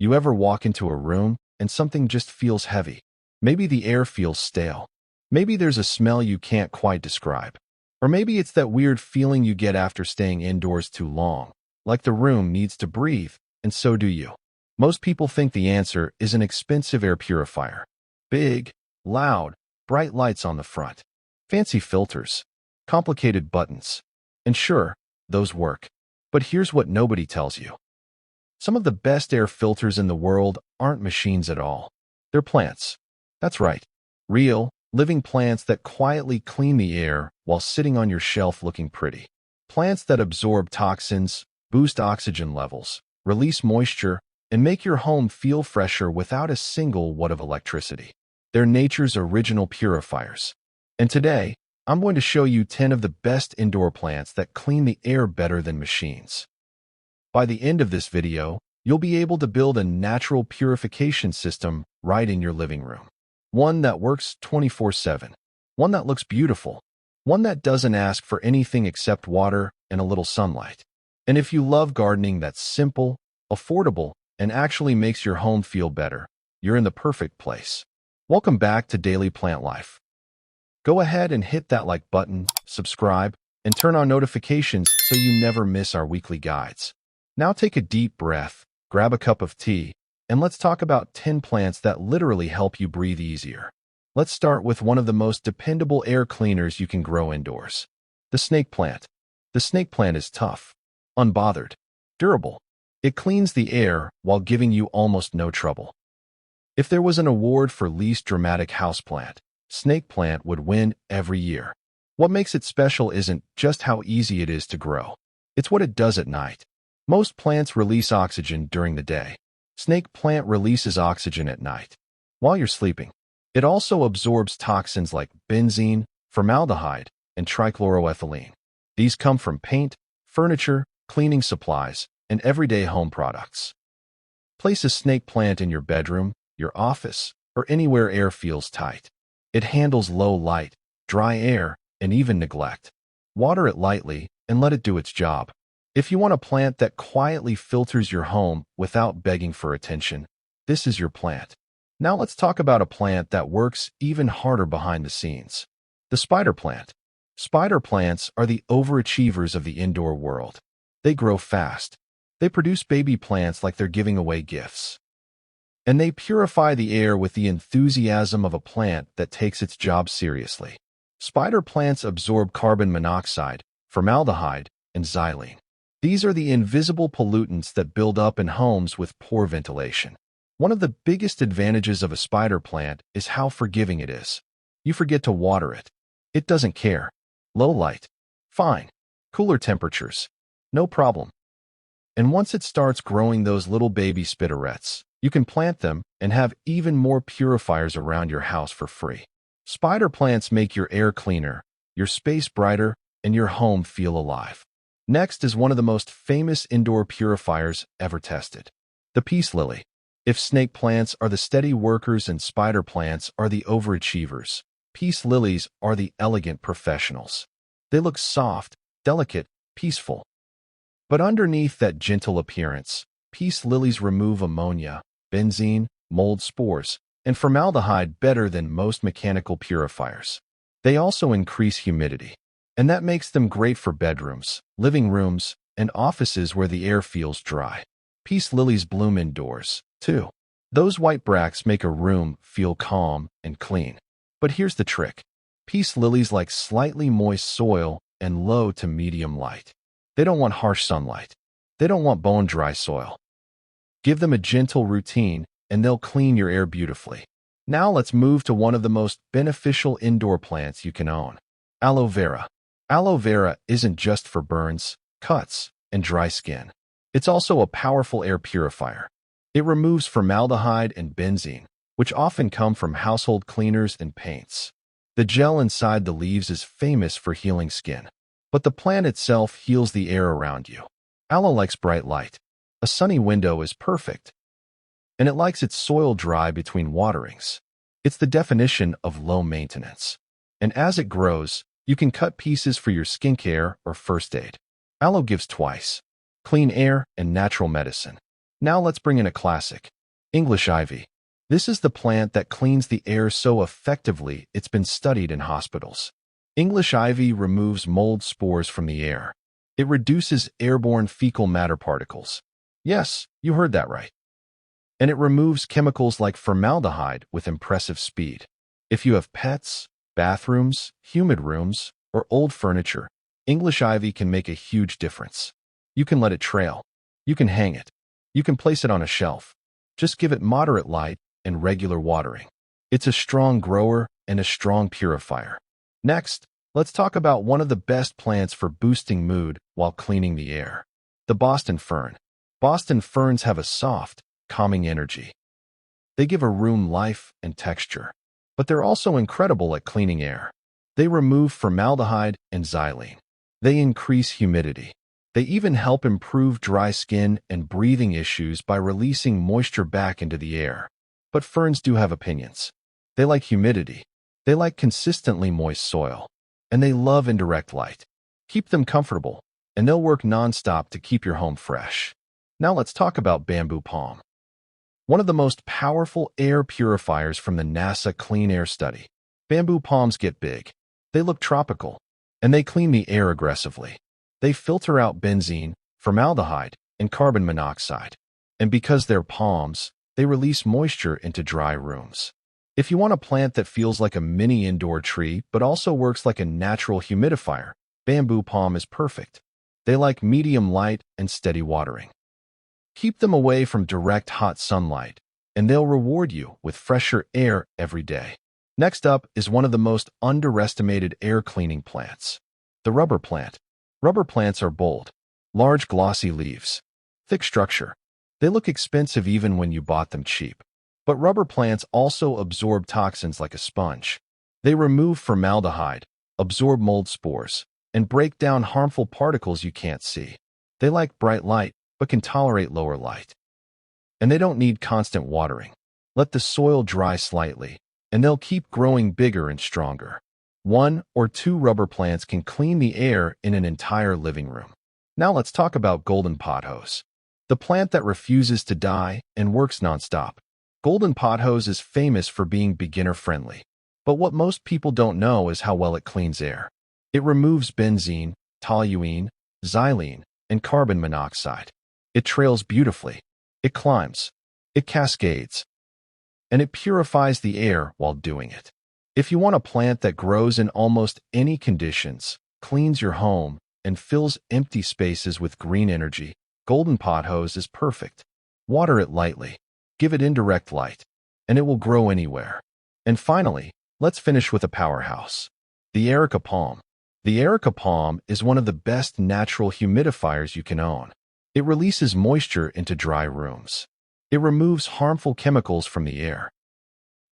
You ever walk into a room and something just feels heavy? Maybe the air feels stale. Maybe there's a smell you can't quite describe. Or maybe it's that weird feeling you get after staying indoors too long, like the room needs to breathe, and so do you. Most people think the answer is an expensive air purifier. Big, loud, bright lights on the front, fancy filters, complicated buttons. And sure, those work. But here's what nobody tells you. Some of the best air filters in the world aren't machines at all. They're plants. That's right. Real, living plants that quietly clean the air while sitting on your shelf looking pretty. Plants that absorb toxins, boost oxygen levels, release moisture, and make your home feel fresher without a single watt of electricity. They're nature's original purifiers. And today, I'm going to show you 10 of the best indoor plants that clean the air better than machines. By the end of this video, you'll be able to build a natural purification system right in your living room. One that works 24/7. One that looks beautiful. One that doesn't ask for anything except water and a little sunlight. And if you love gardening that's simple, affordable, and actually makes your home feel better, you're in the perfect place. Welcome back to Daily Plant Life. Go ahead and hit that like button, subscribe, and turn on notifications so you never miss our weekly guides. Now take a deep breath, grab a cup of tea, and let's talk about 10 plants that literally help you breathe easier. Let's start with one of the most dependable air cleaners you can grow indoors. The snake plant. The snake plant is tough, unbothered, durable. It cleans the air while giving you almost no trouble. If there was an award for least dramatic houseplant, snake plant would win every year. What makes it special isn't just how easy it is to grow. It's what it does at night. Most plants release oxygen during the day. Snake plant releases oxygen at night, while you're sleeping. It also absorbs toxins like benzene, formaldehyde, and trichloroethylene. These come from paint, furniture, cleaning supplies, and everyday home products. Place a snake plant in your bedroom, your office, or anywhere air feels tight. It handles low light, dry air, and even neglect. Water it lightly and let it do its job. If you want a plant that quietly filters your home without begging for attention, this is your plant. Now let's talk about a plant that works even harder behind the scenes. The spider plant. Spider plants are the overachievers of the indoor world. They grow fast. They produce baby plants like they're giving away gifts. And they purify the air with the enthusiasm of a plant that takes its job seriously. Spider plants absorb carbon monoxide, formaldehyde, and xylene. These are the invisible pollutants that build up in homes with poor ventilation. One of the biggest advantages of a spider plant is how forgiving it is. You forget to water it. It doesn't care. Low light. Fine. Cooler temperatures. No problem. And once it starts growing those little baby spinnerets, you can plant them and have even more purifiers around your house for free. Spider plants make your air cleaner, your space brighter, and your home feel alive. Next is one of the most famous indoor purifiers ever tested, the peace lily. If snake plants are the steady workers and spider plants are the overachievers, peace lilies are the elegant professionals. They look soft, delicate, peaceful. But underneath that gentle appearance, peace lilies remove ammonia, benzene, mold spores, and formaldehyde better than most mechanical purifiers. They also increase humidity. And that makes them great for bedrooms, living rooms, and offices where the air feels dry. Peace lilies bloom indoors, too. Those white bracts make a room feel calm and clean. But here's the trick. Peace lilies like slightly moist soil and low to medium light. They don't want harsh sunlight. They don't want bone-dry soil. Give them a gentle routine, and they'll clean your air beautifully. Now let's move to one of the most beneficial indoor plants you can own, aloe vera. Aloe vera isn't just for burns, cuts, and dry skin. It's also a powerful air purifier. It removes formaldehyde and benzene, which often come from household cleaners and paints. The gel inside the leaves is famous for healing skin, but the plant itself heals the air around you. Aloe likes bright light. A sunny window is perfect. And it likes its soil dry between waterings. It's the definition of low maintenance. And as it grows, you can cut pieces for your skincare or first aid. Aloe gives twice: clean air and natural medicine. Now let's bring in a classic. English ivy. This is the plant that cleans the air so effectively it's been studied in hospitals. English ivy removes mold spores from the air. It reduces airborne fecal matter particles. Yes, you heard that right. And it removes chemicals like formaldehyde with impressive speed. If you have pets, bathrooms, humid rooms, or old furniture, English ivy can make a huge difference. You can let it trail. You can hang it. You can place it on a shelf. Just give it moderate light and regular watering. It's a strong grower and a strong purifier. Next, let's talk about one of the best plants for boosting mood while cleaning the air. The Boston fern. Boston ferns have a soft, calming energy. They give a room life and texture, but they're also incredible at cleaning air. They remove formaldehyde and xylene. They increase humidity. They even help improve dry skin and breathing issues by releasing moisture back into the air. But ferns do have opinions. They like humidity. They like consistently moist soil. And they love indirect light. Keep them comfortable, and they'll work nonstop to keep your home fresh. Now let's talk about bamboo palm. One of the most powerful air purifiers from the NASA Clean Air Study. Bamboo palms get big. They look tropical, and they clean the air aggressively. They filter out benzene, formaldehyde, and carbon monoxide. And because they're palms, they release moisture into dry rooms. If you want a plant that feels like a mini indoor tree but also works like a natural humidifier, bamboo palm is perfect. They like medium light and steady watering. Keep them away from direct hot sunlight, and they'll reward you with fresher air every day. Next up is one of the most underestimated air cleaning plants, the rubber plant. Rubber plants are bold, large glossy leaves, thick structure. They look expensive even when you bought them cheap. But rubber plants also absorb toxins like a sponge. They remove formaldehyde, absorb mold spores, and break down harmful particles you can't see. They like bright light, but can tolerate lower light. And they don't need constant watering. Let the soil dry slightly, and they'll keep growing bigger and stronger. 1 or 2 rubber plants can clean the air in an entire living room. Now let's talk about golden pothose, the plant that refuses to die and works nonstop. Golden pothose is famous for being beginner-friendly. But what most people don't know is how well it cleans air. It removes benzene, toluene, xylene, and carbon monoxide. It trails beautifully. It climbs. It cascades. And it purifies the air while doing it. If you want a plant that grows in almost any conditions, cleans your home, and fills empty spaces with green energy, golden pothose is perfect. Water it lightly. Give it indirect light, and it will grow anywhere. And finally, let's finish with a powerhouse, the Erica palm. The Erica palm is one of the best natural humidifiers you can own. It releases moisture into dry rooms. It removes harmful chemicals from the air.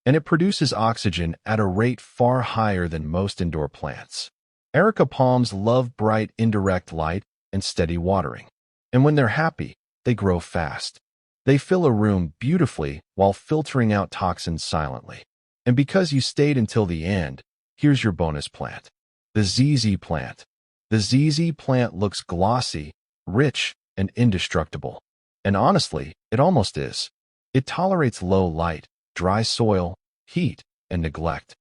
And it produces oxygen at a rate far higher than most indoor plants. Erica palms love bright indirect light and steady watering. And when they're happy, they grow fast. They fill a room beautifully while filtering out toxins silently. And because you stayed until the end, here's your bonus plant, the ZZ plant. The ZZ plant looks glossy, rich, and indestructible. And honestly, it almost is. It tolerates low light, dry soil, heat, and neglect.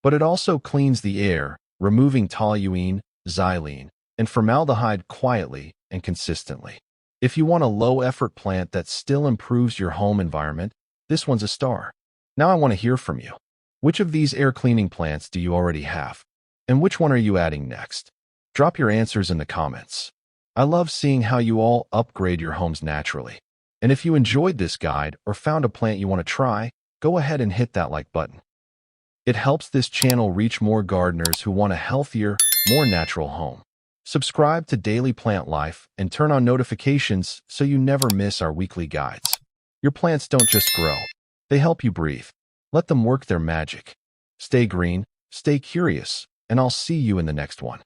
But it also cleans the air, removing toluene, xylene, and formaldehyde quietly and consistently. If you want a low-effort plant that still improves your home environment, this one's a star. Now I want to hear from you. Which of these air cleaning plants do you already have? And which one are you adding next? Drop your answers in the comments. I love seeing how you all upgrade your homes naturally. And if you enjoyed this guide or found a plant you want to try, go ahead and hit that like button. It helps this channel reach more gardeners who want a healthier, more natural home. Subscribe to Daily Plant Life and turn on notifications so you never miss our weekly guides. Your plants don't just grow. They help you breathe. Let them work their magic. Stay green, stay curious, and I'll see you in the next one.